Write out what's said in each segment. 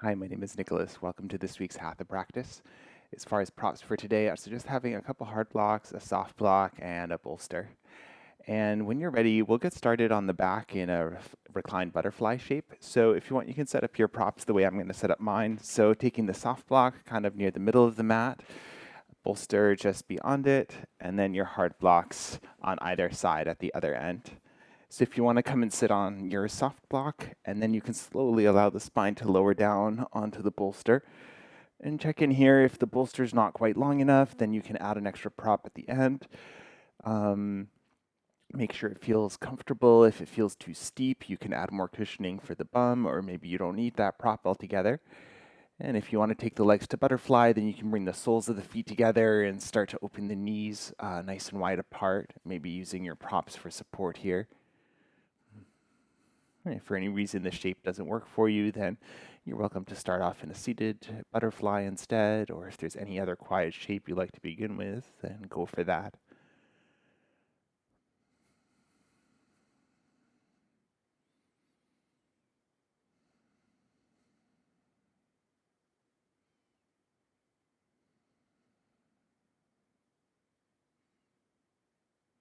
Hi, my name is Nicholas. Welcome to this week's Hatha practice. As far as props for today, I suggest having a couple hard blocks, a soft block, and a bolster. And when you're ready, we'll get started on the back in a reclined butterfly shape. So if you want, you can set up your props the way I'm going to set up mine. So taking the soft block kind of near the middle of the mat, bolster just beyond it, and then your hard blocks on either side at the other end. So if you want to come and sit on your soft block, and then you can slowly allow the spine to lower down onto the bolster. And check in here. If the bolster is not quite long enough, then you can add an extra prop at the end. Um, Make sure it feels comfortable. If it feels too steep, you can add more cushioning for the bum, or maybe you don't need that prop altogether. And if you want to take the legs to butterfly, then you can bring the soles of the feet together and start to open the knees nice and wide apart, maybe using your props for support here. And if for any reason the shape doesn't work for you, then you're welcome to start off in a seated butterfly instead, or if there's any other quiet shape you like to begin with, then go for that.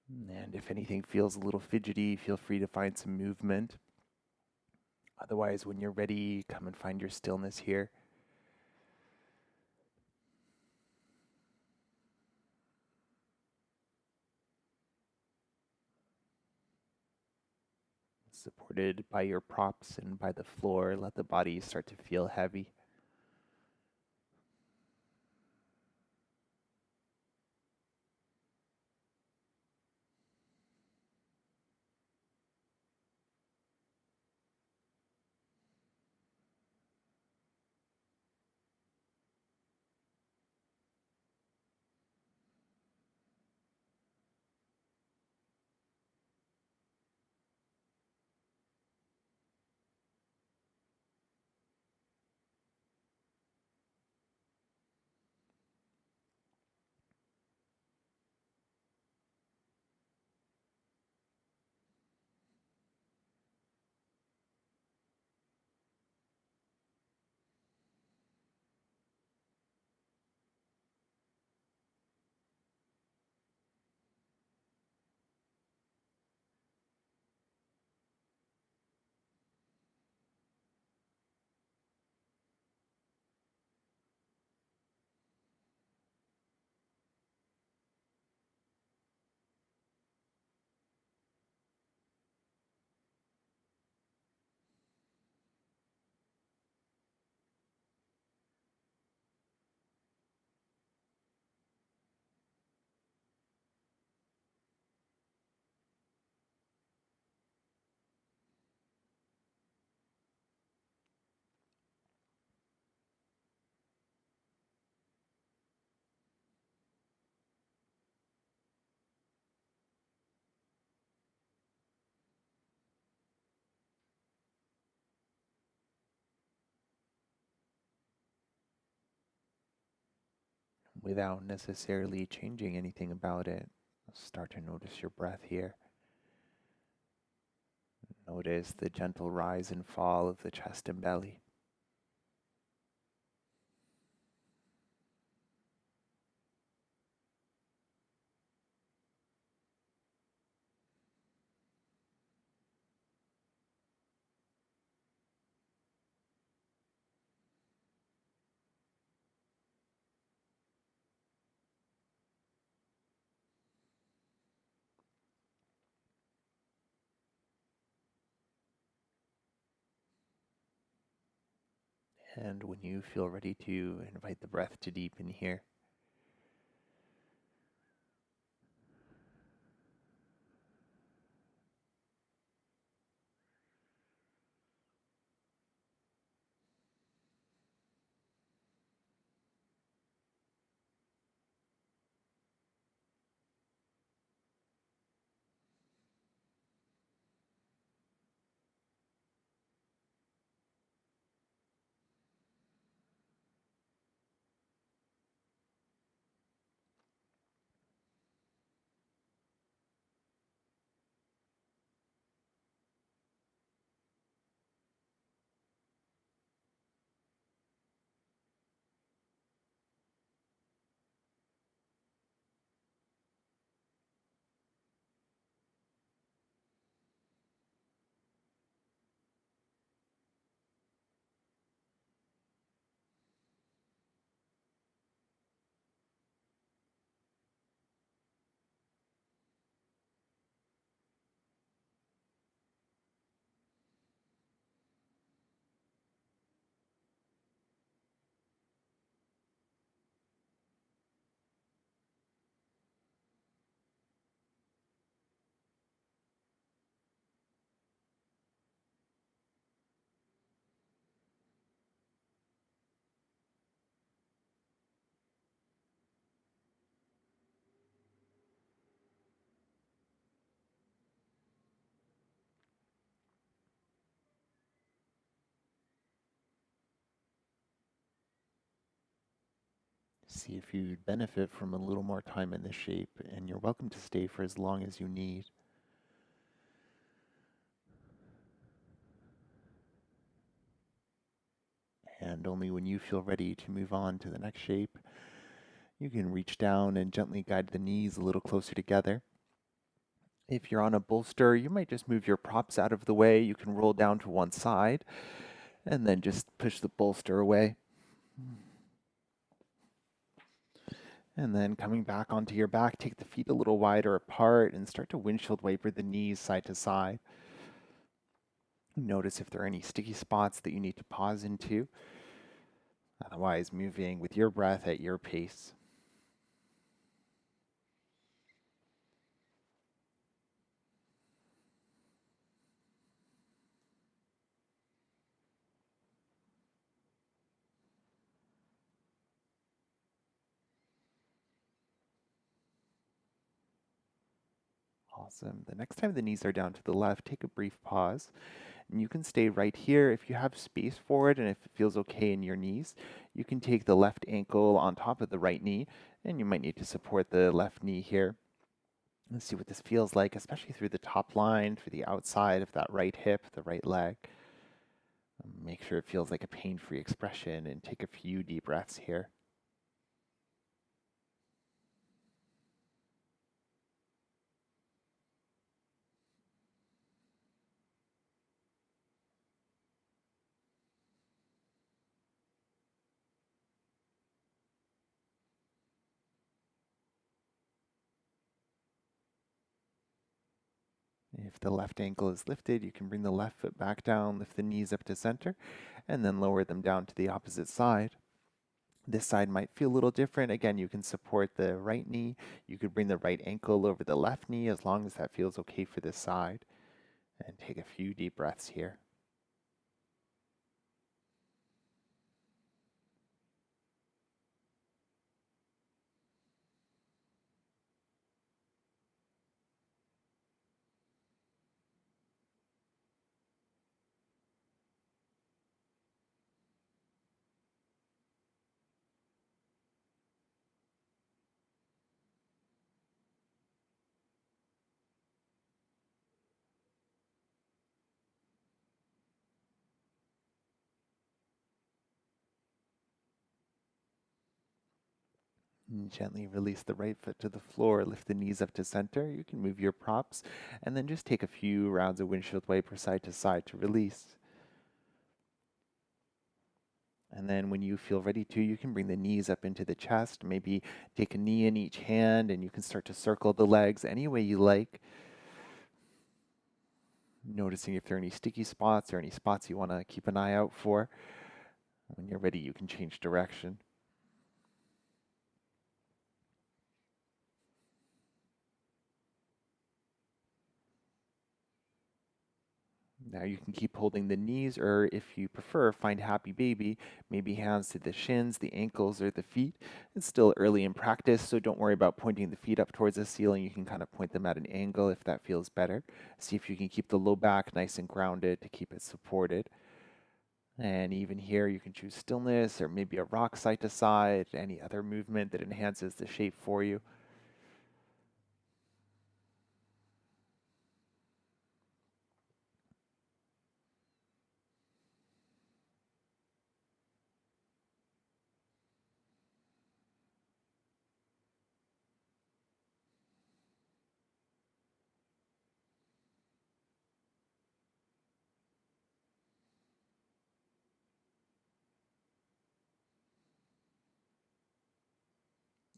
And if anything feels a little fidgety, feel free to find some movement. Otherwise, when you're ready, come and find your stillness here. Supported by your props and by the floor, let the body start to feel heavy. Without necessarily changing anything about it, start to notice your breath here. Notice the gentle rise and fall of the chest and belly. And when you feel ready to invite the breath to deepen here, See if you'd benefit from a little more time in this shape, and you're welcome to stay for as long as you need. And only when you feel ready to move on to the next shape, you can reach down and gently guide the knees a little closer together. If you're on a bolster, you might just move your props out of the way. You can roll down to one side and then just push the bolster away. And then coming back onto your back, take the feet a little wider apart and start to windshield wiper the knees side to side. Notice if there are any sticky spots that you need to pause into. Otherwise, moving with your breath at your pace. Awesome. The next time the knees are down to the left, take a brief pause. And you can stay right here if you have space for it and if it feels okay in your knees. You can take the left ankle on top of the right knee, and you might need to support the left knee here. Let's see what this feels like, especially through the top line, through the outside of that right hip, the right leg. Make sure it feels like a pain-free expression and take a few deep breaths here. If the left ankle is lifted, you can bring the left foot back down, lift the knees up to center, and then lower them down to the opposite side. This side might feel a little different. Again, you can support the right knee. You could bring the right ankle over the left knee as long as that feels okay for this side. And take a few deep breaths here. And gently release the right foot to the floor, lift the knees up to center. You can move your props, and then just take a few rounds of windshield wiper side to side to release. And then when you feel ready to, you can bring the knees up into the chest. Maybe take a knee in each hand, and you can start to circle the legs any way you like. Noticing if there are any sticky spots or any spots you want to keep an eye out for. When you're ready, you can change direction. Now you can keep holding the knees, or if you prefer, find happy baby, maybe hands to the shins, the ankles, or the feet. It's still early in practice, so don't worry about pointing the feet up towards the ceiling. You can kind of point them at an angle if that feels better. See if you can keep the low back nice and grounded to keep it supported. And even here, you can choose stillness or maybe a rock side to side, any other movement that enhances the shape for you.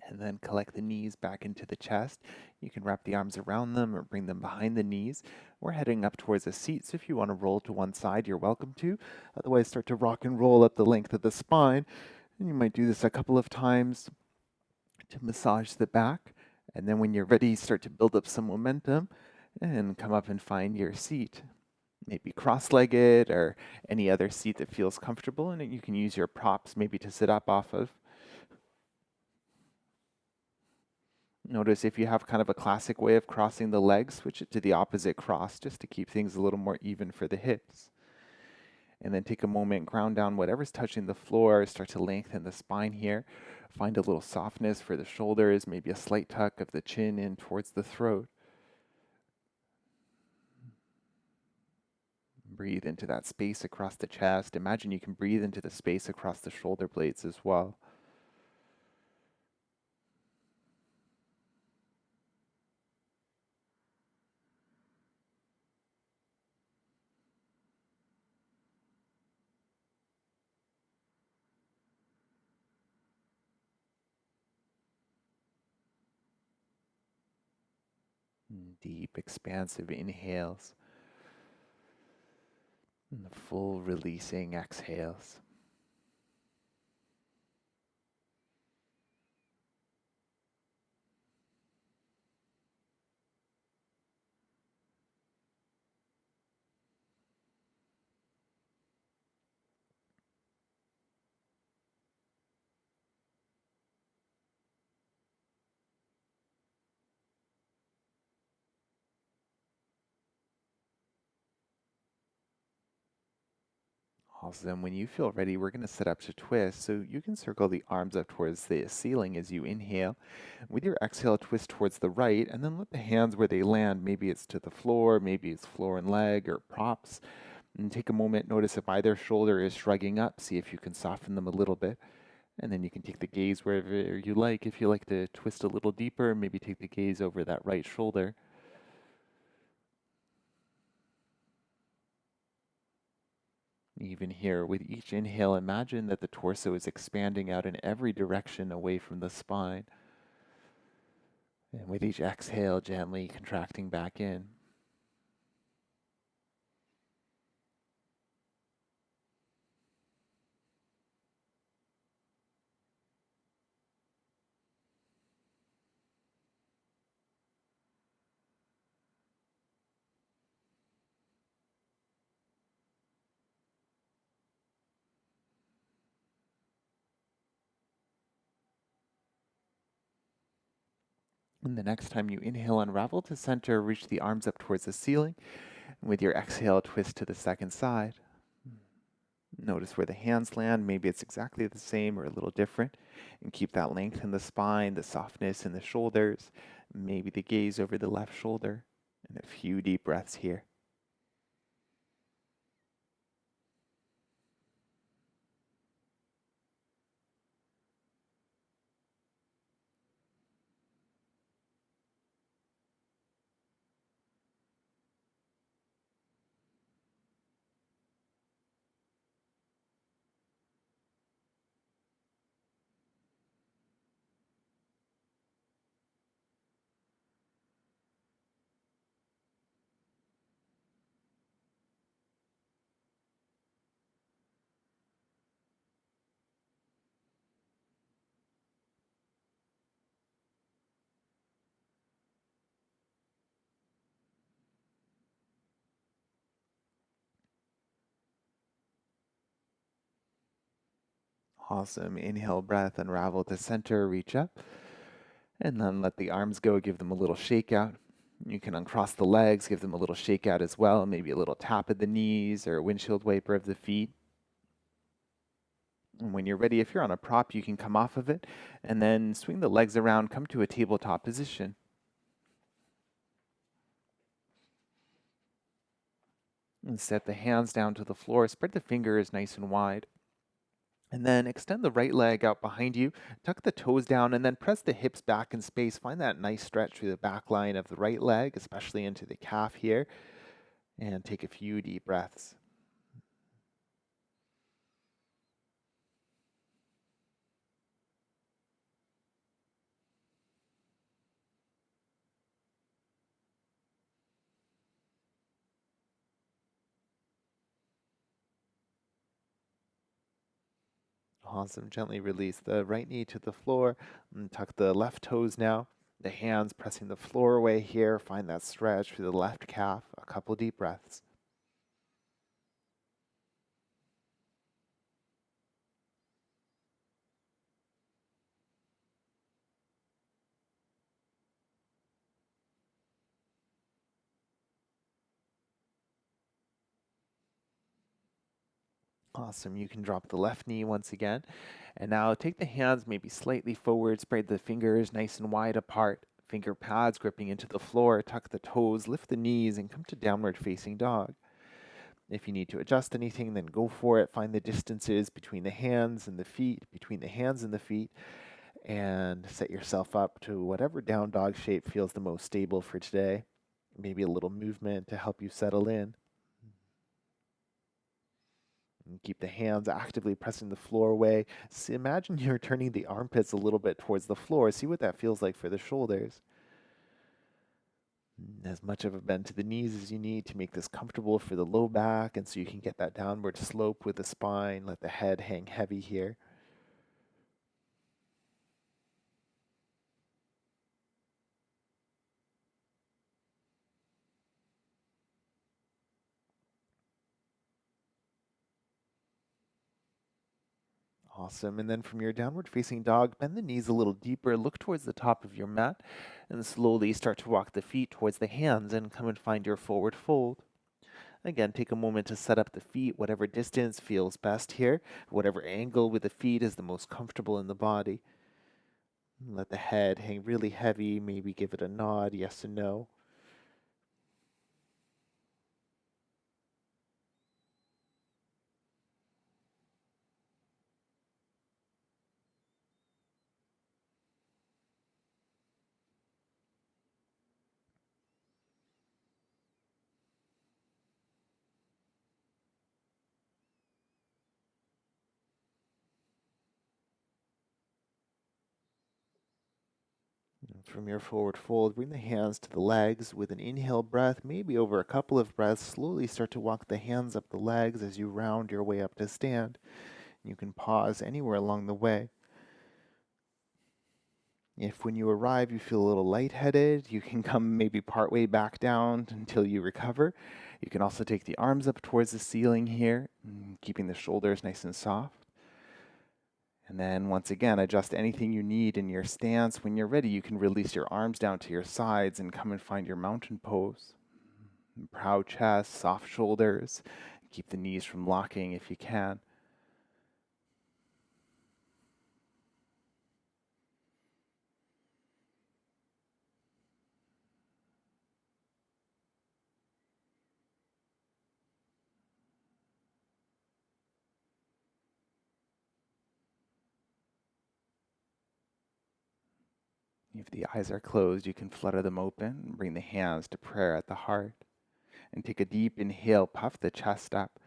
And then collect the knees back into the chest. You can wrap the arms around them or bring them behind the knees. We're heading up towards a seat, so if you want to roll to one side, you're welcome to. Otherwise, start to rock and roll up the length of the spine. And you might do this a couple of times to massage the back. And then when you're ready, start to build up some momentum and come up and find your seat. Maybe cross-legged or any other seat that feels comfortable, and you can use your props maybe to sit up off of. Notice if you have kind of a classic way of crossing the legs, switch it to the opposite cross just to keep things a little more even for the hips. And then take a moment, ground down whatever's touching the floor, start to lengthen the spine here. Find a little softness for the shoulders, maybe a slight tuck of the chin in towards the throat. Breathe into that space across the chest. Imagine you can breathe into the space across the shoulder blades as well. Deep, expansive inhales and the full releasing exhales. Awesome. When you feel ready, we're going to set up to twist. So you can circle the arms up towards the ceiling as you inhale. With your exhale, twist towards the right, and then let the hands where they land. Maybe it's to the floor, maybe it's floor and leg or props. And take a moment, notice if either shoulder is shrugging up. See if you can soften them a little bit. And then you can take the gaze wherever you like. If you like to twist a little deeper, maybe take the gaze over that right shoulder. Even here, with each inhale, imagine that the torso is expanding out in every direction away from the spine. And with each exhale, gently contracting back in. And the next time you inhale, unravel to center, reach the arms up towards the ceiling. And with your exhale, twist to the second side. Notice where the hands land. Maybe it's exactly the same or a little different. And keep that length in the spine, the softness in the shoulders, maybe the gaze over the left shoulder. And a few deep breaths here. Awesome. Inhale, breath, unravel to center, reach up. And then let the arms go, give them a little shake out. You can uncross the legs, give them a little shake out as well, maybe a little tap at the knees or a windshield wiper of the feet. And when you're ready, if you're on a prop, you can come off of it and then swing the legs around, come to a tabletop position. And set the hands down to the floor, spread the fingers nice and wide. And then extend the right leg out behind you, tuck the toes down, and then press the hips back in space. Find that nice stretch through the back line of the right leg, especially into the calf here. And take a few deep breaths. Awesome. Gently release the right knee to the floor and tuck the left toes now. The hands pressing the floor away here. Find that stretch through the left calf. A couple deep breaths. Awesome. You can drop the left knee once again. And now take the hands maybe slightly forward, spread the fingers nice and wide apart. Finger pads gripping into the floor, tuck the toes, lift the knees, and come to downward facing dog. If you need to adjust anything, then go for it. Find the distances between the hands and the feet, and set yourself up to whatever down dog shape feels the most stable for today. Maybe a little movement to help you settle in. And keep the hands actively pressing the floor away. So imagine you're turning the armpits a little bit towards the floor. See what that feels like for the shoulders. As much of a bend to the knees as you need to make this comfortable for the low back, and so you can get that downward slope with the spine. Let the head hang heavy here. Awesome. And then from your downward facing dog, bend the knees a little deeper, look towards the top of your mat, and slowly start to walk the feet towards the hands and come and find your forward fold. Again, take a moment to set up the feet, whatever distance feels best here, whatever angle with the feet is the most comfortable in the body. Let the head hang really heavy, maybe give it a nod, yes and no. And from your forward fold, bring the hands to the legs with an inhale breath, maybe over a couple of breaths. Slowly start to walk the hands up the legs as you round your way up to stand. You can pause anywhere along the way. If when you arrive you feel a little lightheaded, you can come maybe partway back down until you recover. You can also take the arms up towards the ceiling here, keeping the shoulders nice and soft. And then once again, adjust anything you need in your stance. When you're ready, you can release your arms down to your sides and come and find your mountain pose. Proud chest, soft shoulders. Keep the knees from locking if you can. If the eyes are closed, you can flutter them open and bring the hands to prayer at the heart. And take a deep inhale, puff the chest up.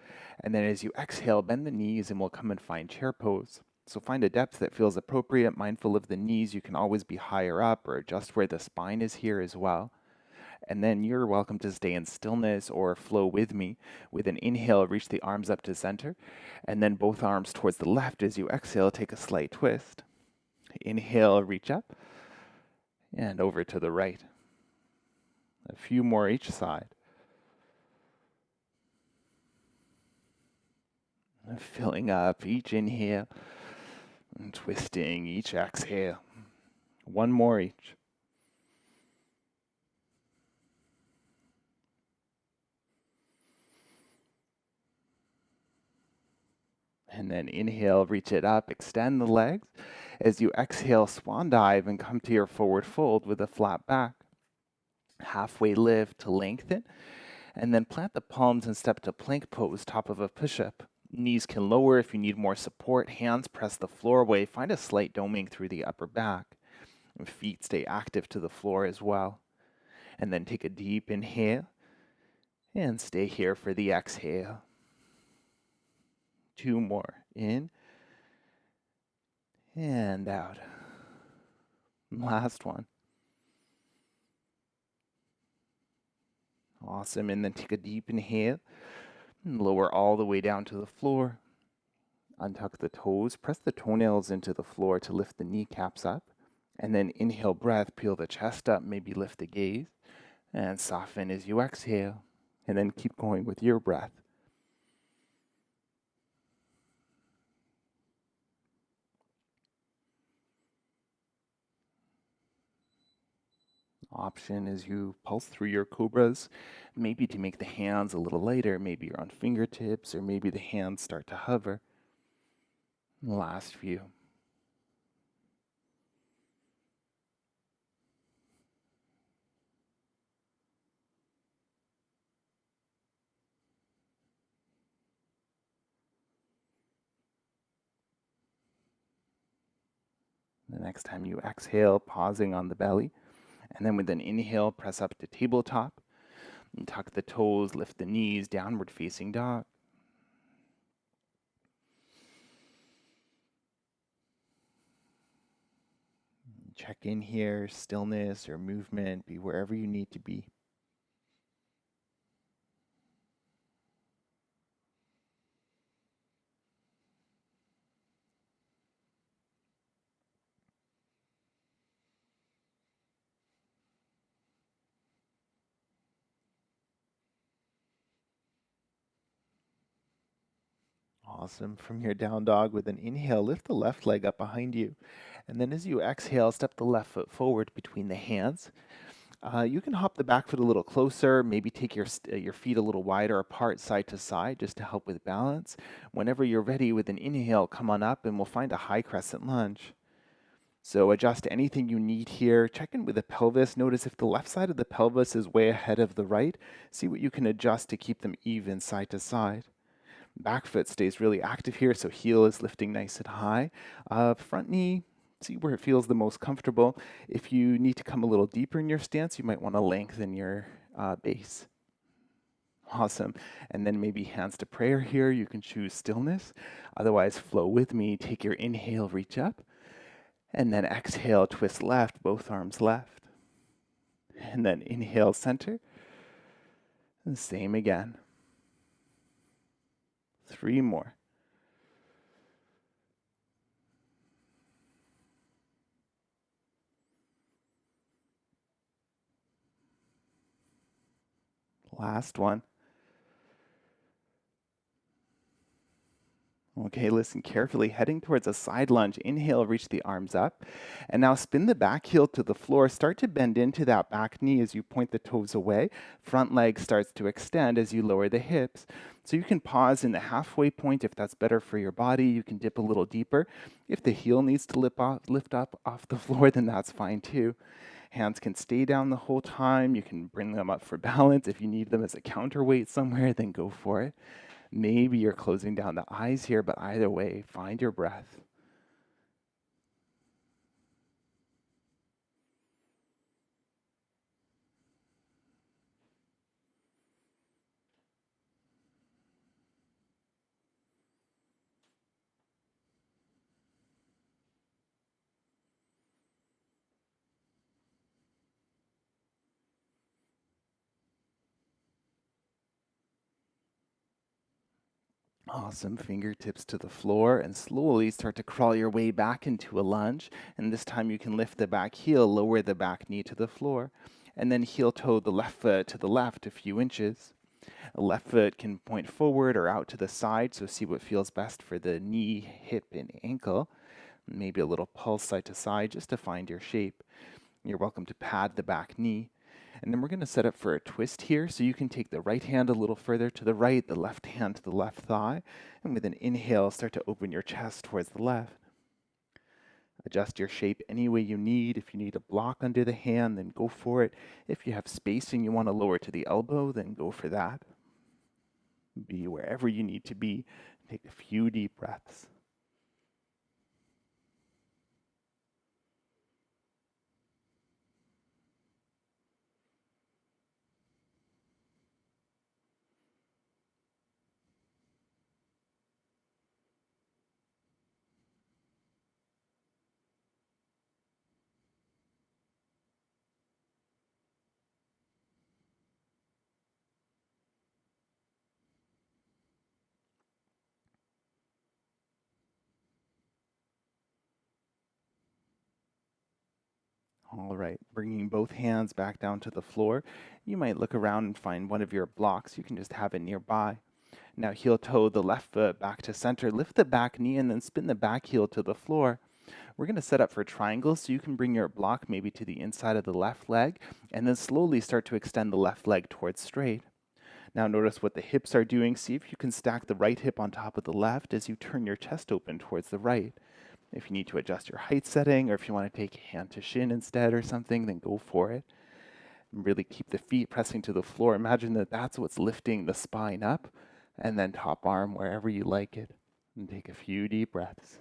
And then as you exhale, bend the knees and we'll come and find chair pose. So find a depth that feels appropriate, mindful of the knees. You can always be higher up or adjust where the spine is here as well. And then you're welcome to stay in stillness or flow with me. With an inhale, reach the arms up to center. And then both arms towards the left. As you exhale, take a slight twist. Inhale, reach up. And over to the right. A few more each side. Filling up each inhale and twisting each exhale. One more each. And then inhale, reach it up, extend the legs. As you exhale, swan dive and come to your forward fold with a flat back. Halfway lift to lengthen. And then plant the palms and step to plank pose, top of a push-up. Knees can lower if you need more support. Hands press the floor away. Find a slight doming through the upper back. And feet stay active to the floor as well. And then take a deep inhale. And stay here for the exhale. Two more. In and out. Last one. Awesome. And then take a deep inhale. And lower all the way down to the floor. Untuck the toes. Press the toenails into the floor to lift the kneecaps up. And then inhale breath. Peel the chest up. Maybe lift the gaze. And soften as you exhale. And then keep going with your breath. option as you pulse through your cobras, maybe to make the hands a little lighter. Maybe you're on fingertips, or maybe the hands start to hover. Last few. The next time you exhale, pausing on the belly. And then with an inhale, press up to tabletop. And tuck the toes, lift the knees, downward facing dog. Check in here, stillness or movement, be wherever you need to be. Awesome. From your down dog, with an inhale, lift the left leg up behind you. And then as you exhale, step the left foot forward between the hands. You can hop the back foot a little closer, maybe take your feet a little wider apart side to side just to help with balance. Whenever you're ready, with an inhale, come on up and we'll find a high crescent lunge. So adjust anything you need here. Check in with the pelvis. Notice if the left side of the pelvis is way ahead of the right. See what you can adjust to keep them even side to side. Back foot stays really active here, so heel is lifting nice and high. Front knee, see where it feels the most comfortable. If you need to come a little deeper in your stance, you might want to lengthen your base. Awesome. And then maybe hands to prayer here. You can choose stillness. Otherwise, flow with me. Take your inhale, reach up. And then exhale, twist left, both arms left. And then inhale, center. And same again. 3 more. Last one. Okay, listen carefully. Heading towards a side lunge. Inhale, reach the arms up. And now spin the back heel to the floor. Start to bend into that back knee as you point the toes away. Front leg starts to extend as you lower the hips. So you can pause in the halfway point if that's better for your body. You can dip a little deeper. If the heel needs to lift up off the floor, then that's fine too. Hands can stay down the whole time. You can bring them up for balance. If you need them as a counterweight somewhere, then go for it. Maybe you're closing down the eyes here, but either way, find your breath. Awesome. Fingertips to the floor and slowly start to crawl your way back into a lunge. And this time you can lift the back heel, lower the back knee to the floor, and then heel toe the left foot to the left a few inches. The left foot can point forward or out to the side, so see what feels best for the knee, hip, and ankle. Maybe a little pulse side to side just to find your shape. You're welcome to pad the back knee. And then we're going to set up for a twist here. So you can take the right hand a little further to the right, the left hand to the left thigh. And with an inhale, start to open your chest towards the left. Adjust your shape any way you need. If you need a block under the hand, then go for it. If you have spacing you want to lower to the elbow, then go for that. Be wherever you need to be. Take a few deep breaths. All right, bringing both hands back down to the floor. You might look around and find one of your blocks. You can just have it nearby. Now heel toe the left foot back to center. Lift the back knee and then spin the back heel to the floor. We're going to set up for triangles, so you can bring your block maybe to the inside of the left leg, and then slowly start to extend the left leg towards straight. Now notice what the hips are doing. See if you can stack the right hip on top of the left as you turn your chest open towards the right. If you need to adjust your height setting, or if you want to take hand to shin instead or something, then go for it. And really keep the feet pressing to the floor. Imagine that that's what's lifting the spine up, and then top arm wherever you like it. And take a few deep breaths.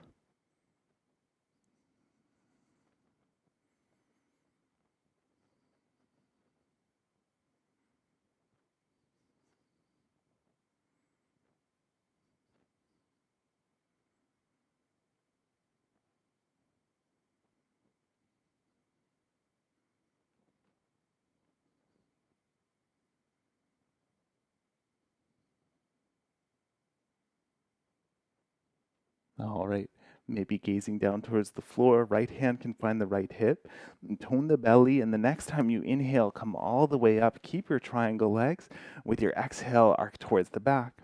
All right, maybe gazing down towards the floor, right hand can find the right hip, and tone the belly, and the next time you inhale, come all the way up, keep your triangle legs. With your exhale, arc towards the back.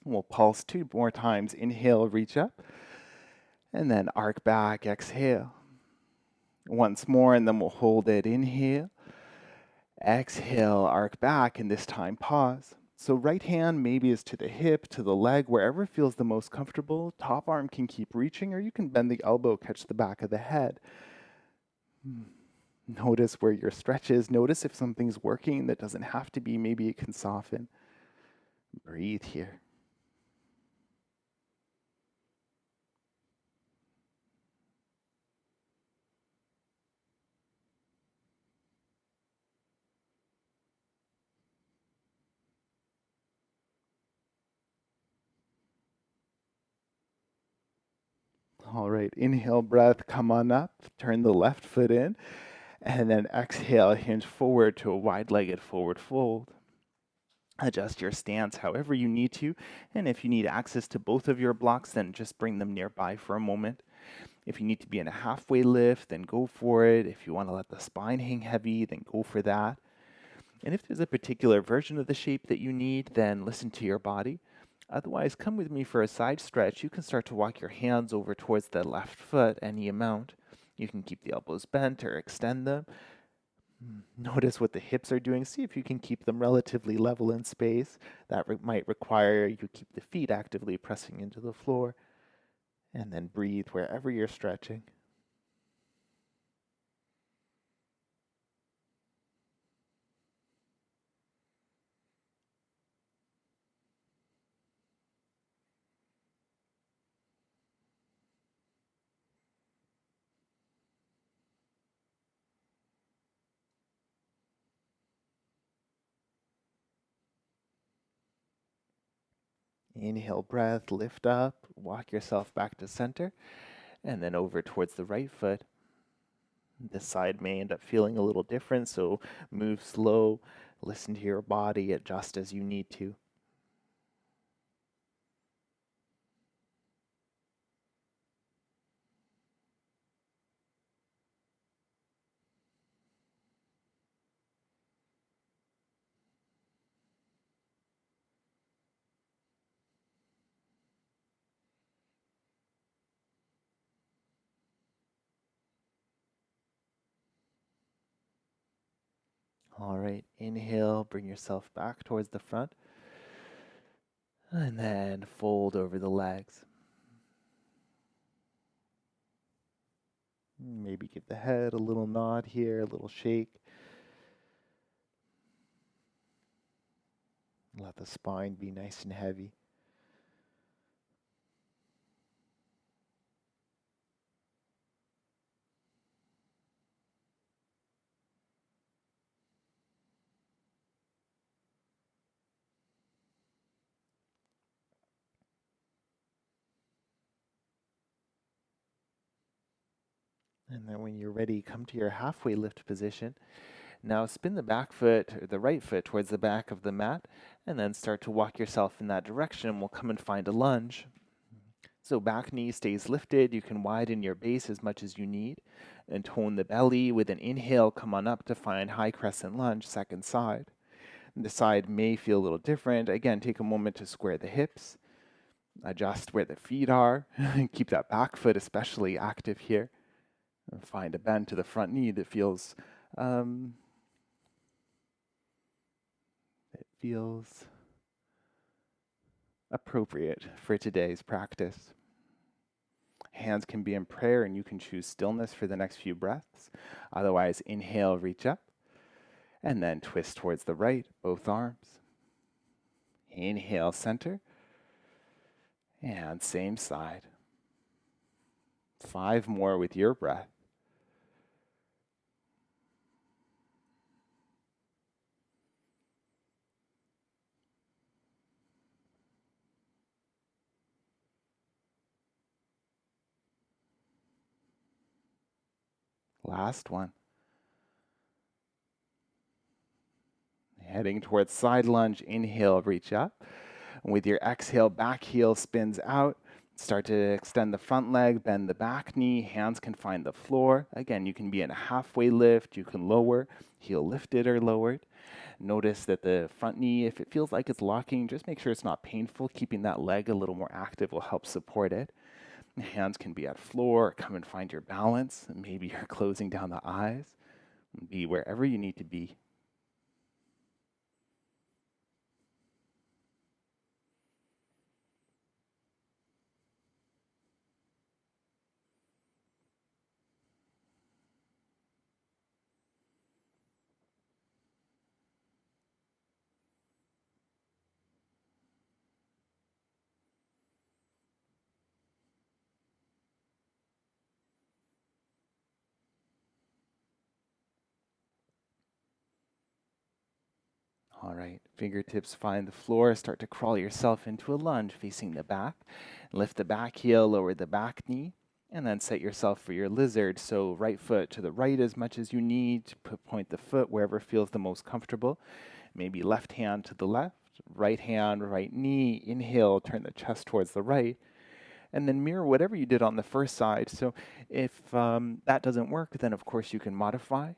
We'll pulse 2 more times, inhale, reach up, and then arc back, exhale. Once more, and then we'll hold it, inhale, exhale, arc back, and this time pause. So right hand maybe is to the hip, to the leg, wherever feels the most comfortable. Top arm can keep reaching, or you can bend the elbow, catch the back of the head. Notice where your stretch is. Notice if something's working that doesn't have to be. Maybe it can soften. Breathe here. All right, inhale breath, come on up, turn the left foot in, and then exhale, hinge forward to a wide-legged forward fold. Adjust your stance however you need to, and if you need access to both of your blocks, then just bring them nearby for a moment. If you need to be in a halfway lift, then go for it. If you want to let the spine hang heavy, then go for that. And if there's a particular version of the shape that you need, then listen to your body. Otherwise, come with me for a side stretch. You can start to walk your hands over towards the left foot any amount. You can keep the elbows bent or extend them. Notice what the hips are doing. See if you can keep them relatively level in space. That might require you keep the feet actively pressing into the floor. And then breathe wherever you're stretching. Inhale breath, lift up, walk yourself back to center, and then over towards the right foot. This side may end up feeling a little different, so move slow, listen to your body, adjust as you need to. All right, inhale, bring yourself back towards the front, and then fold over the legs. Maybe give the head a little nod here, a little shake. Let the spine be nice and heavy. And then when you're ready, come to your halfway lift position. Now spin the back foot, or the right foot, towards the back of the mat, and then start to walk yourself in that direction. We'll come and find a lunge. So back knee stays lifted. You can widen your base as much as you need, and tone the belly. With an inhale, come on up to find high crescent lunge, second side. The side may feel a little different. Again, take a moment to square the hips. Adjust where the feet are. Keep that back foot especially active here. And find a bend to the front knee that um, feels appropriate for today's practice. Hands can be in prayer and you can choose stillness for the next few breaths. Otherwise, inhale, reach up, and then twist towards the right, both arms. Inhale, center, and same side. 5 more with your breath. Last one. Heading towards side lunge, inhale, reach up. With your exhale, back heel spins out. Start to extend the front leg, bend the back knee, hands can find the floor. Again, you can be in a halfway lift, you can lower, heel lifted or lowered. Notice that the front knee, if it feels like it's locking, just make sure it's not painful. Keeping that leg a little more active will help support it. Hands can be at floor, come and find your balance. Maybe you're closing down the eyes. Be wherever you need to be. All right, fingertips find the floor. Start to crawl yourself into a lunge facing the back. Lift the back heel, lower the back knee, and then set yourself for your lizard. So right foot to the right as much as you need. Point the foot wherever feels the most comfortable. Maybe left hand to the left, right hand, right knee. Inhale, turn the chest towards the right. And then mirror whatever you did on the first side. So if that doesn't work, then of course you can modify.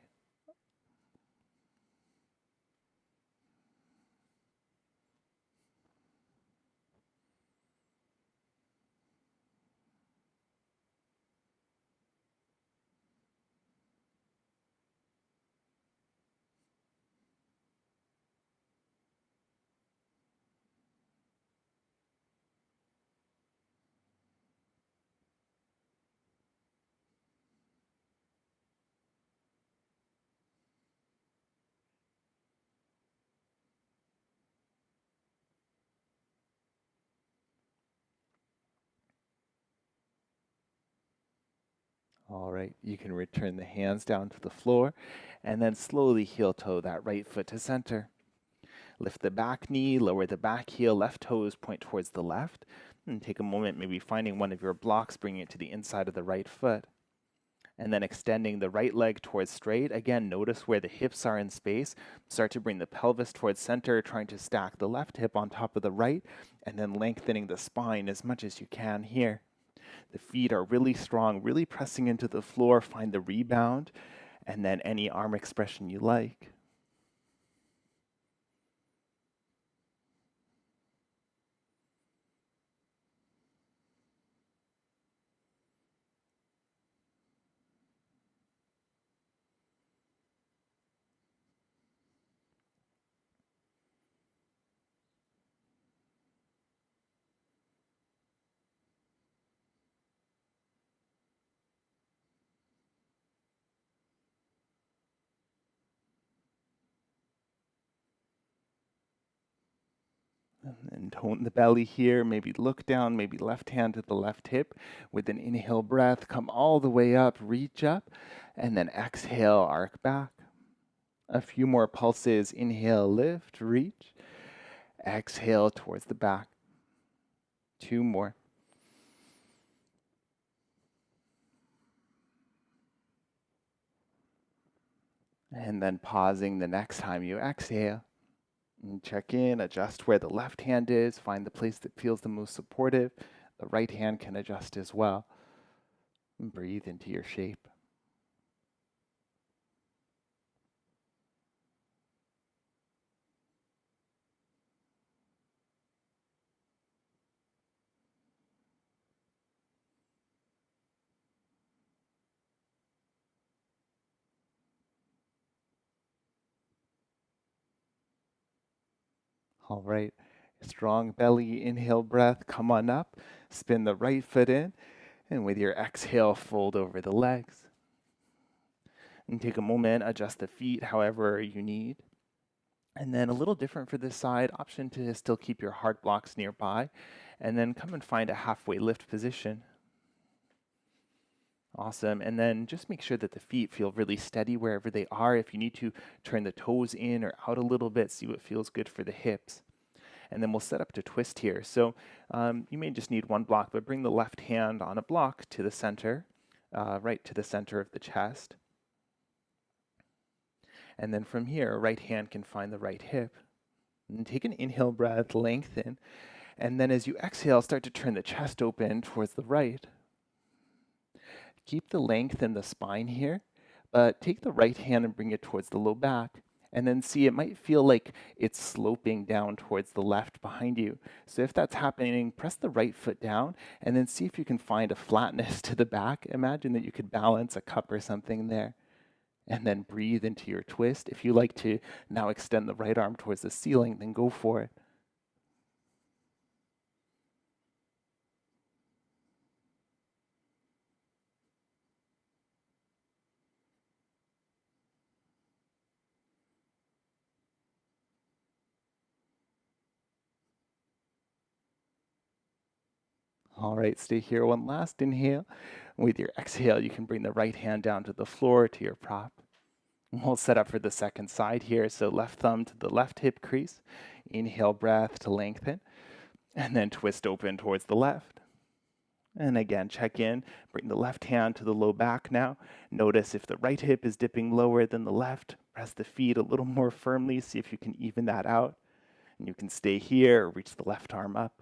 All right, you can return the hands down to the floor and then slowly heel toe that right foot to center. Lift the back knee, lower the back heel, left toes point towards the left, and take a moment maybe finding one of your blocks, bringing it to the inside of the right foot. And then extending the right leg towards straight. Again, notice where the hips are in space. Start to bring the pelvis towards center, trying to stack the left hip on top of the right, and then lengthening the spine as much as you can here. The feet are really strong, really pressing into the floor. Find the rebound, and then any arm expression you like. And tone the belly here. Maybe look down, maybe left hand to the left hip. With an inhale breath, come all the way up, reach up, and then exhale, arc back. A few more pulses. Inhale, lift, reach. Exhale towards the back. 2 more. And then pausing the next time you exhale. And check in, adjust where the left hand is, find the place that feels the most supportive. The right hand can adjust as well. And breathe into your shape. All right. Strong belly inhale breath. Come on up. Spin the right foot in. And with your exhale, fold over the legs. And take a moment, adjust the feet however you need. And then a little different for this side, option to still keep your heart blocks nearby. And then come and find a halfway lift position. Awesome. And then just make sure that the feet feel really steady wherever they are. If you need to turn the toes in or out a little bit, see what feels good for the hips. And then we'll set up to twist here. So you may just need one block, but bring the left hand on a block to the center, right to the center of the chest. And then from here, right hand can find the right hip. And take an inhale breath, lengthen. And then as you exhale, start to turn the chest open towards the right. Keep the length in the spine here, but take the right hand and bring it towards the low back. And then see, it might feel like it's sloping down towards the left behind you. So if that's happening, press the right foot down and then see if you can find a flatness to the back. Imagine that you could balance a cup or something there. And then breathe into your twist. If you like to now extend the right arm towards the ceiling, then go for it. All right, stay here. One last inhale. With your exhale, you can bring the right hand down to the floor to your prop. We'll set up for the second side here. So left thumb to the left hip crease. Inhale breath to lengthen. And then twist open towards the left. And again, check in. Bring the left hand to the low back now. Notice if the right hip is dipping lower than the left. Press the feet a little more firmly. See if you can even that out. And you can stay here or reach the left arm up.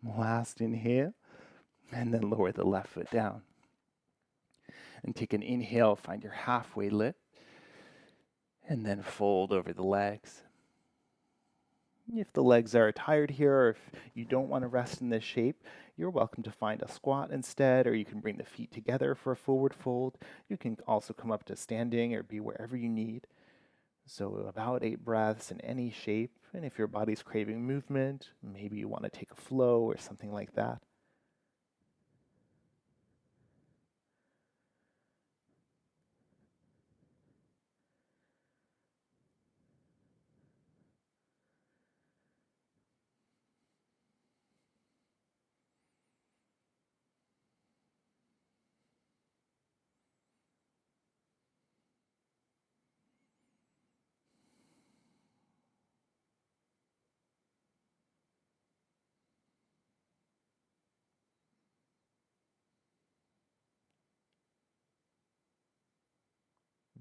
Last inhale, and then lower the left foot down. And take an inhale, find your halfway lift, and then fold over the legs. If the legs are tired here, or if you don't want to rest in this shape, you're welcome to find a squat instead, or you can bring the feet together for a forward fold. You can also come up to standing or be wherever you need. So about 8 breaths in any shape. And if your body's craving movement, maybe you want to take a flow or something like that.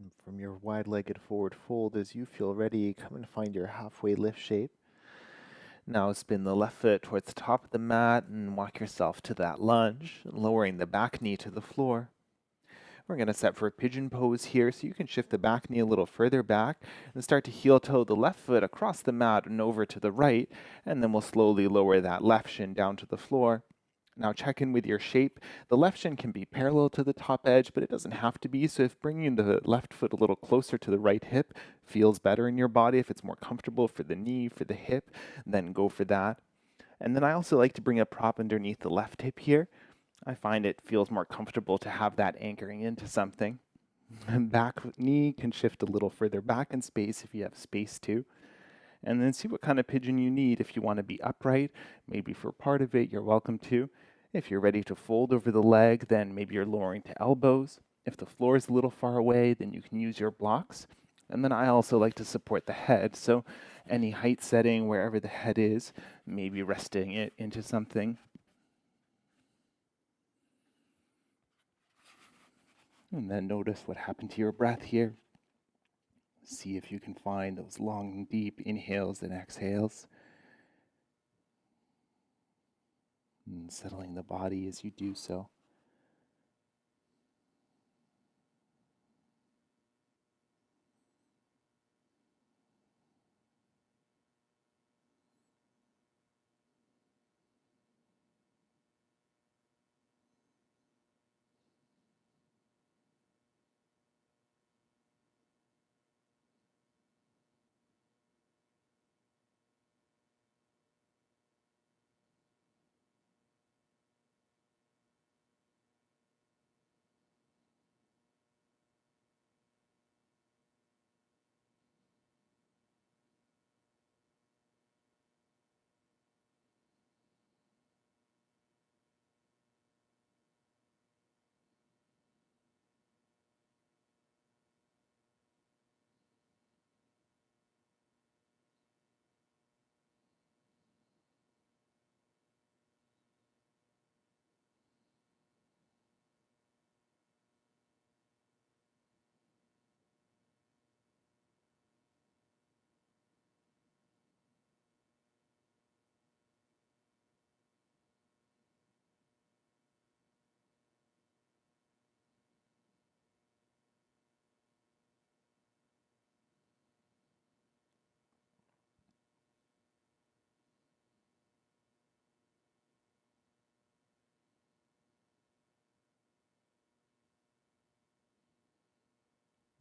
And from your wide-legged forward fold, as you feel ready, come and find your halfway lift shape. Now spin the left foot towards the top of the mat and walk yourself to that lunge, lowering the back knee to the floor. We're going to set for a pigeon pose here, so you can shift the back knee a little further back and start to heel toe the left foot across the mat and over to the right, and then we'll slowly lower that left shin down to the floor. Now check in with your shape. The left shin can be parallel to the top edge, but it doesn't have to be. So if bringing the left foot a little closer to the right hip feels better in your body, if it's more comfortable for the knee, for the hip, then go for that. And then I also like to bring a prop underneath the left hip here. I find it feels more comfortable to have that anchoring into something. And back knee can shift a little further back in space if you have space to. And then see what kind of pigeon you need. If you want to be upright, maybe for part of it, you're welcome to. If you're ready to fold over the leg, then maybe you're lowering to elbows. If the floor is a little far away, then you can use your blocks. And then I also like to support the head. So any height setting, wherever the head is, maybe resting it into something. And then notice what happened to your breath here. See if you can find those long, deep inhales and exhales. And settling the body as you do so.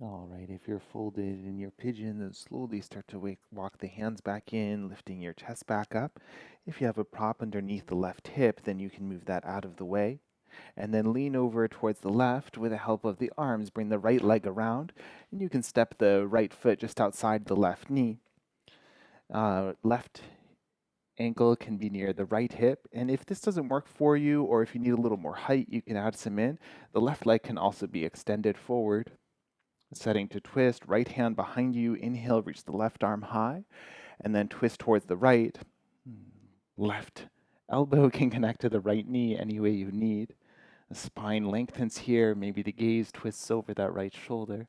All right, if you're folded in your pigeon, then slowly start to walk the hands back in, lifting your chest back up. If you have a prop underneath the left hip, then you can move that out of the way. And then lean over towards the left with the help of the arms. Bring the right leg around, and you can step the right foot just outside the left knee. Left ankle can be near the right hip. And if this doesn't work for you, or if you need a little more height, you can add some in. The left leg can also be extended forward. Setting to twist, right hand behind you, inhale, reach the left arm high, and then twist towards the right. Left elbow can connect to the right knee any way you need. The spine lengthens here, maybe the gaze twists over that right shoulder.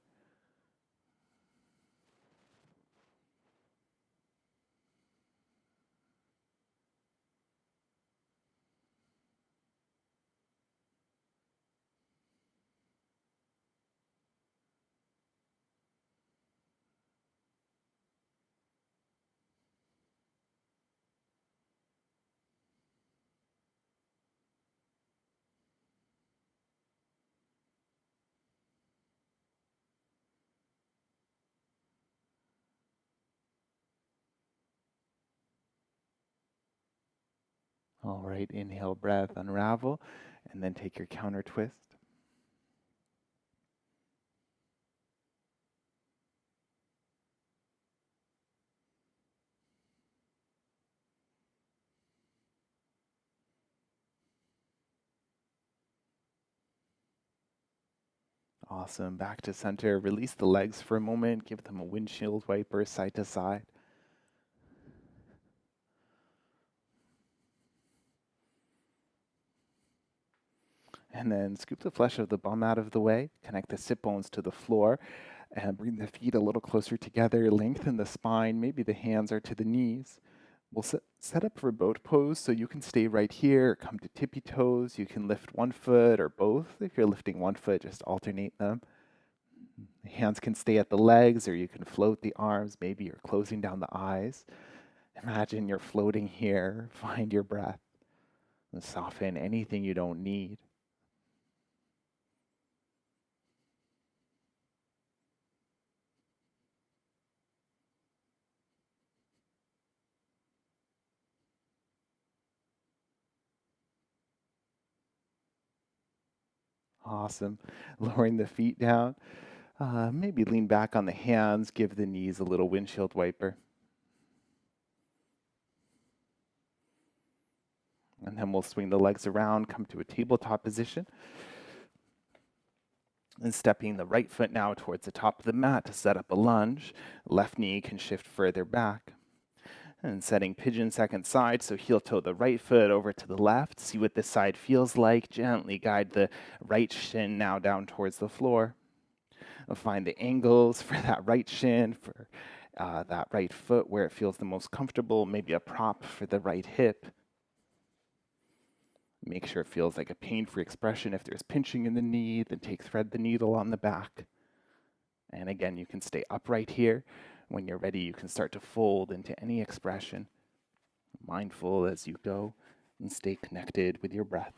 All right, inhale, breath, unravel, and then take your counter twist. Awesome. Back to center. Release the legs for a moment. Give them a windshield wiper side to side. And then scoop the flesh of the bum out of the way. Connect the sit bones to the floor. And bring the feet a little closer together. Lengthen the spine. Maybe the hands are to the knees. We'll set up for boat pose, so you can stay right here, come to tippy toes. You can lift one foot or both. If you're lifting one foot, just alternate them. The hands can stay at the legs, or you can float the arms. Maybe you're closing down the eyes. Imagine you're floating here. Find your breath and soften anything you don't need. Awesome. Lowering the feet down. Maybe lean back on the hands. Give the knees a little windshield wiper. And then we'll swing the legs around, come to a tabletop position. And stepping the right foot now towards the top of the mat to set up a lunge. Left knee can shift further back. And setting pigeon second side, so heel toe the right foot over to the left. See what this side feels like. Gently guide the right shin now down towards the floor. Find the angles for that right shin, for that right foot where it feels the most comfortable. Maybe a prop for the right hip. Make sure it feels like a pain-free expression. If there's pinching in the knee, then thread the needle on the back. And again, you can stay upright here. When you're ready, you can start to fold into any expression, mindful as you go, and stay connected with your breath.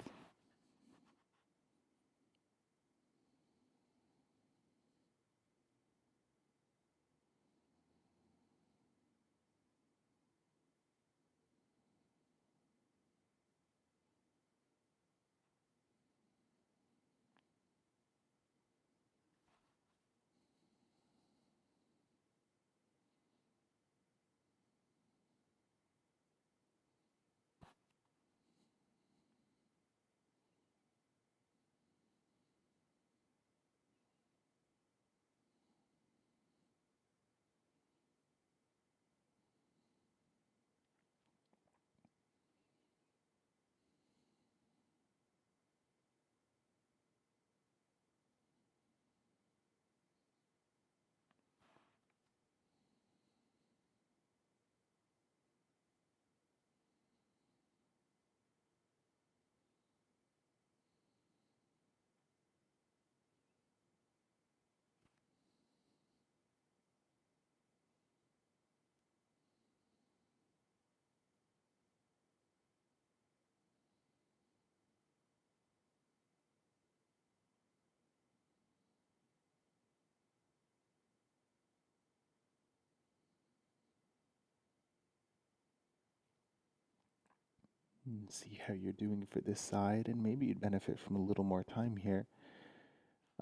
See how you're doing for this side, and maybe you'd benefit from a little more time here.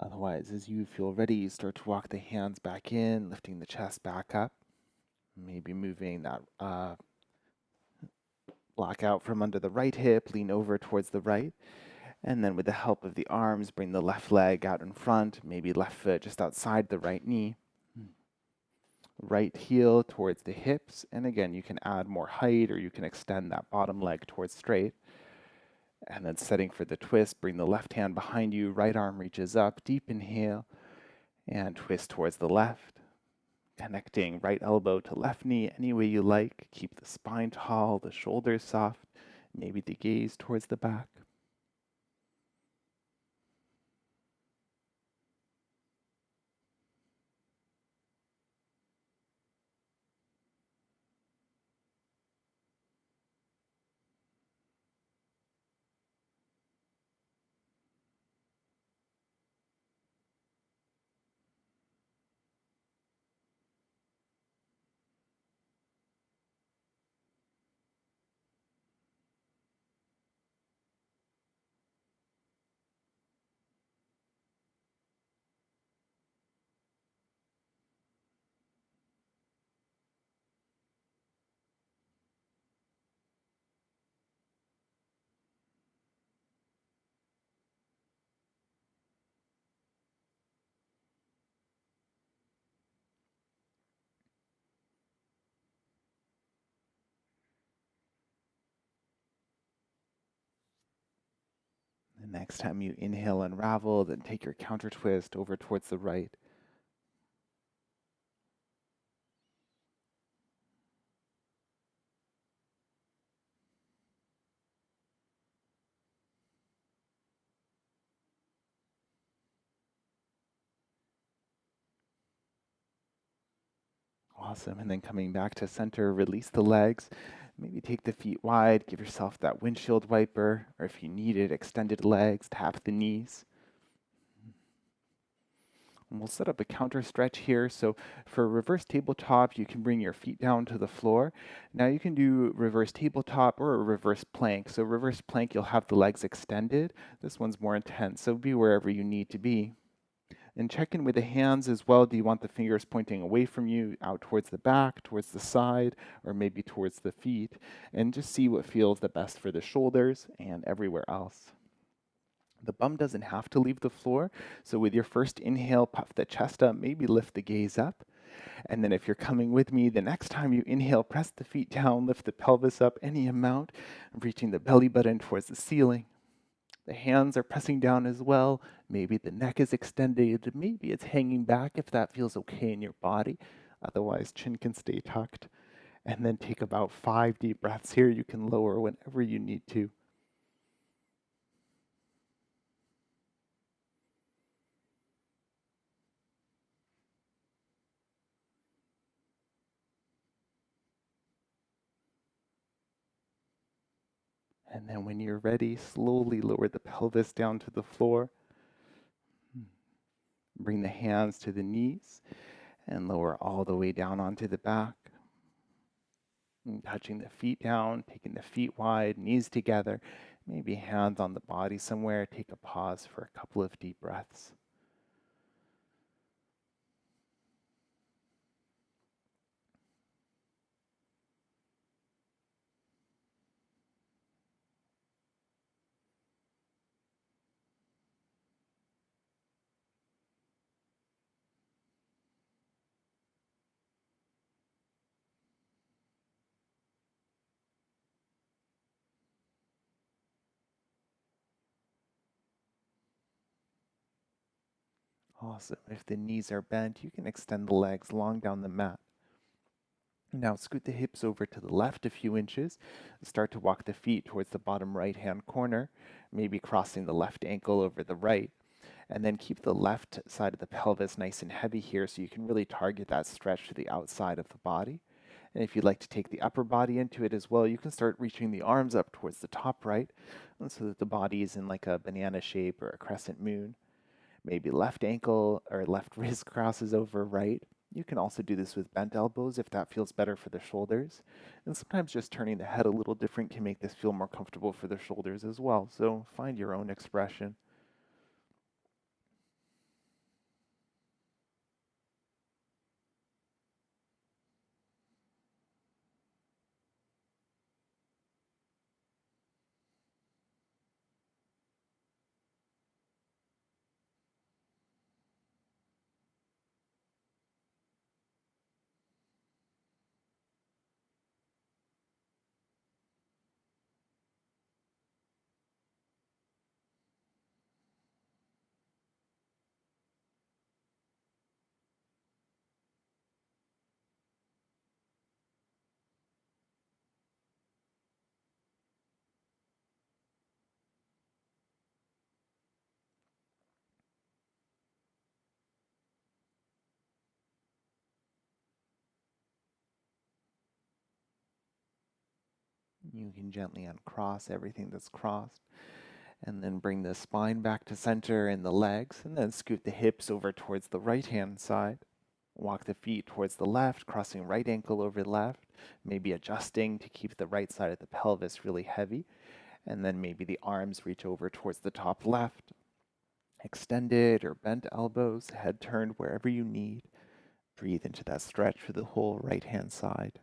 Otherwise, as you feel ready, you start to walk the hands back in, lifting the chest back up, maybe moving that block out from under the right hip, lean over towards the right, and then with the help of the arms, bring the left leg out in front, maybe left foot just outside the right knee. Right heel towards the hips, and again, you can add more height or you can extend that bottom leg towards straight. And then setting for the twist, bring the left hand behind you, right arm reaches up, deep inhale, and twist towards the left. Connecting right elbow to left knee any way you like. Keep the spine tall, the shoulders soft, maybe the gaze towards the back. The next time you inhale, unravel, then take your counter twist over towards the right. Awesome. And then coming back to center, release the legs. Maybe take the feet wide, give yourself that windshield wiper, or if you need it, extended legs, tap the knees. And we'll set up a counter stretch here. So for reverse tabletop, you can bring your feet down to the floor. Now you can do reverse tabletop or a reverse plank. So reverse plank, you'll have the legs extended. This one's more intense, so be wherever you need to be. And check in with the hands as well. Do you want the fingers pointing away from you, out towards the back, towards the side, or maybe towards the feet? And just see what feels the best for the shoulders and everywhere else. The bum doesn't have to leave the floor. So with your first inhale, puff the chest up, maybe lift the gaze up. And then if you're coming with me, the next time you inhale, press the feet down, lift the pelvis up any amount, reaching the belly button towards the ceiling. The hands are pressing down as well. Maybe the neck is extended. Maybe it's hanging back if that feels okay in your body. Otherwise, chin can stay tucked. And then take about 5 deep breaths here. You can lower whenever you need to. And then when you're ready, slowly lower the pelvis down to the floor. Bring the hands to the knees and lower all the way down onto the back. And touching the feet down, taking the feet wide, knees together, maybe hands on the body somewhere. Take a pause for a couple of deep breaths. Awesome. If the knees are bent, you can extend the legs long down the mat. Now scoot the hips over to the left a few inches. Start to walk the feet towards the bottom right-hand corner, maybe crossing the left ankle over the right. And then keep the left side of the pelvis nice and heavy here so you can really target that stretch to the outside of the body. And if you'd like to take the upper body into it as well, you can start reaching the arms up towards the top right, so that the body is in like a banana shape or a crescent moon. Maybe left ankle or left wrist crosses over right. You can also do this with bent elbows if that feels better for the shoulders. And sometimes just turning the head a little different can make this feel more comfortable for the shoulders as well. So find your own expression. You can gently uncross everything that's crossed, and then bring the spine back to center in the legs, and then scoot the hips over towards the right hand side. Walk the feet towards the left, crossing right ankle over left, maybe adjusting to keep the right side of the pelvis really heavy, and then maybe the arms reach over towards the top left. Extended or bent elbows, head turned wherever you need. Breathe into that stretch for the whole right hand side.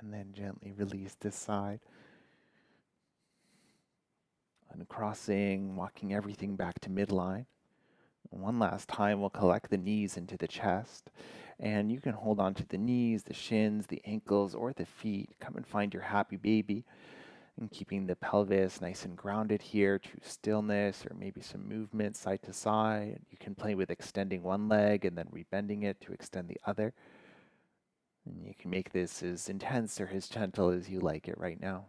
And then gently release this side. Uncrossing, walking everything back to midline. One last time, we'll collect the knees into the chest. And you can hold on to the knees, the shins, the ankles, or the feet. Come and find your happy baby. And keeping the pelvis nice and grounded here, true stillness, or maybe some movement side to side. You can play with extending one leg and then rebending it to extend the other. And you can make this as intense or as gentle as you like it right now.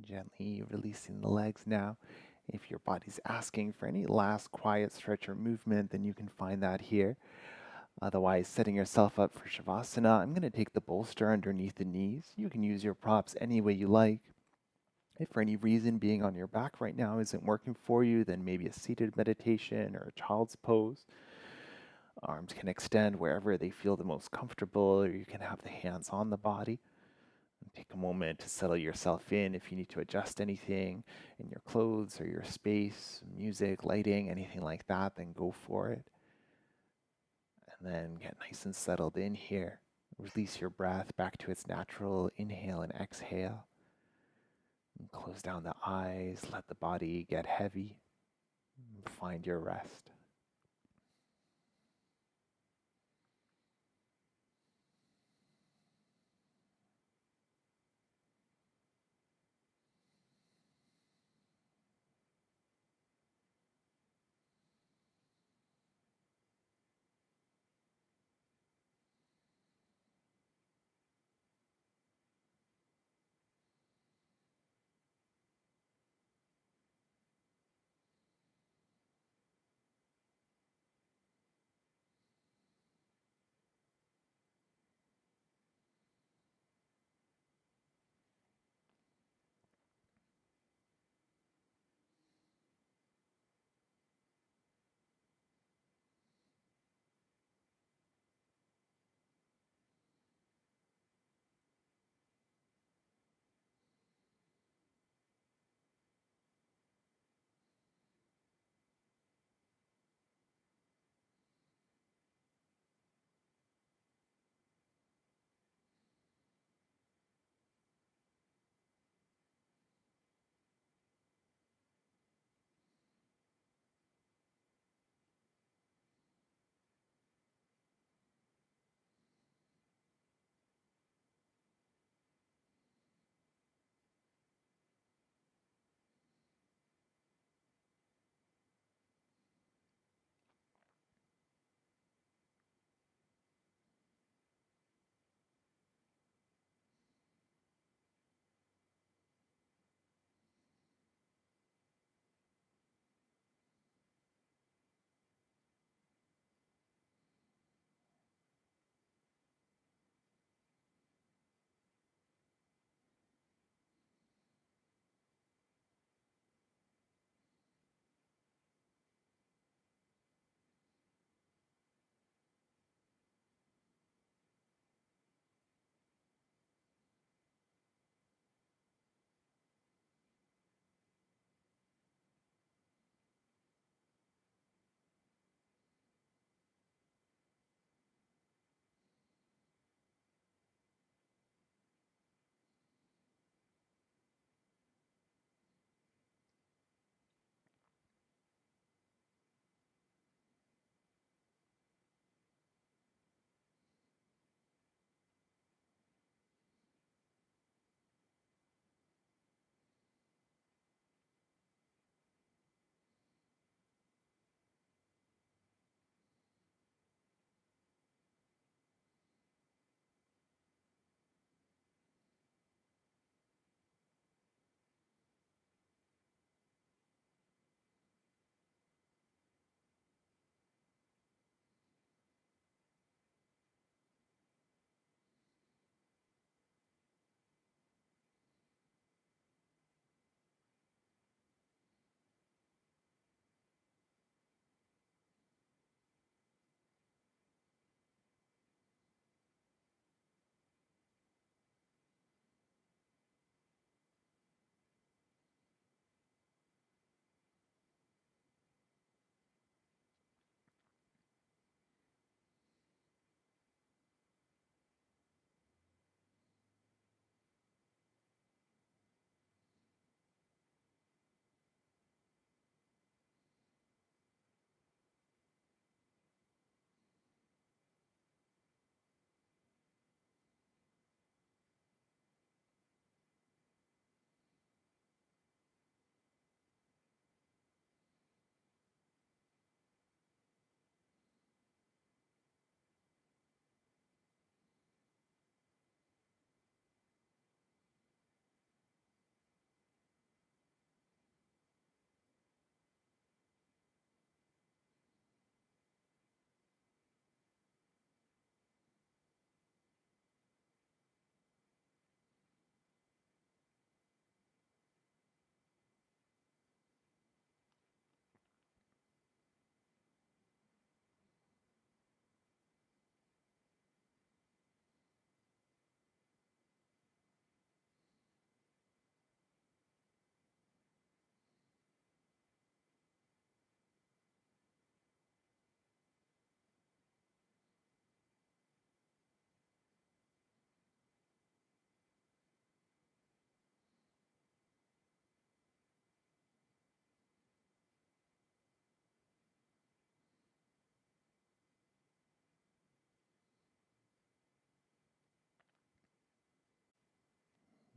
Gently releasing the legs now. If your body's asking for any last quiet stretch or movement, then you can find that here. Otherwise, setting yourself up for Shavasana, I'm going to take the bolster underneath the knees. You can use your props any way you like. If for any reason being on your back right now isn't working for you, then maybe a seated meditation or a child's pose. Arms can extend wherever they feel the most comfortable, or you can have the hands on the body. Take a moment to settle yourself in. If you need to adjust anything in your clothes or your space, music, lighting, anything like that, then go for it. And then get nice and settled in here. Release your breath back to its natural inhale and exhale. And close down the eyes, let the body get heavy. Find your rest.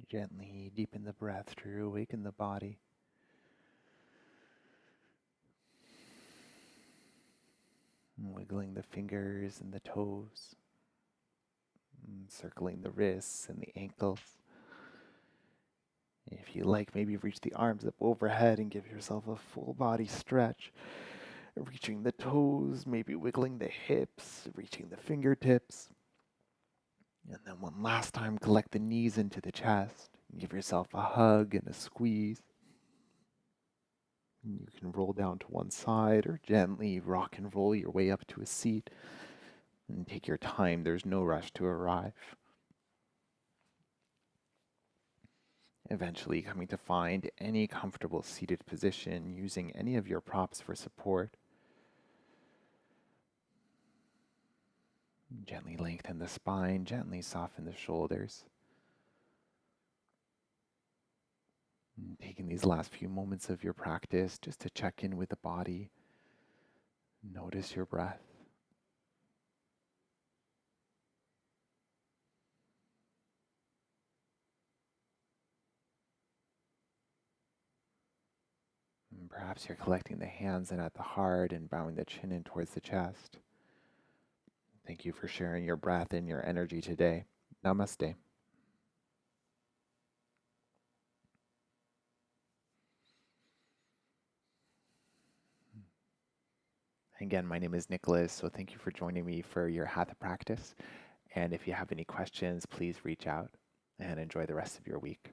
Gently deepen the breath to awaken the body. Wiggling the fingers and the toes, circling the wrists and the ankles. If you like, maybe reach the arms up overhead and give yourself a full body stretch. Reaching the toes, maybe wiggling the hips, reaching the fingertips. And then one last time, collect the knees into the chest. Give yourself a hug and a squeeze. You can roll down to one side or gently rock and roll your way up to a seat. And take your time, there's no rush to arrive. Eventually coming to find any comfortable seated position using any of your props for support. Gently lengthen the spine, gently soften the shoulders. And taking these last few moments of your practice just to check in with the body. Notice your breath. And perhaps you're collecting the hands in at the heart and bowing the chin in towards the chest. Thank you for sharing your breath and your energy today. Namaste. Again, my name is Nicholas, so thank you for joining me for your Hatha practice. And if you have any questions, please reach out and enjoy the rest of your week.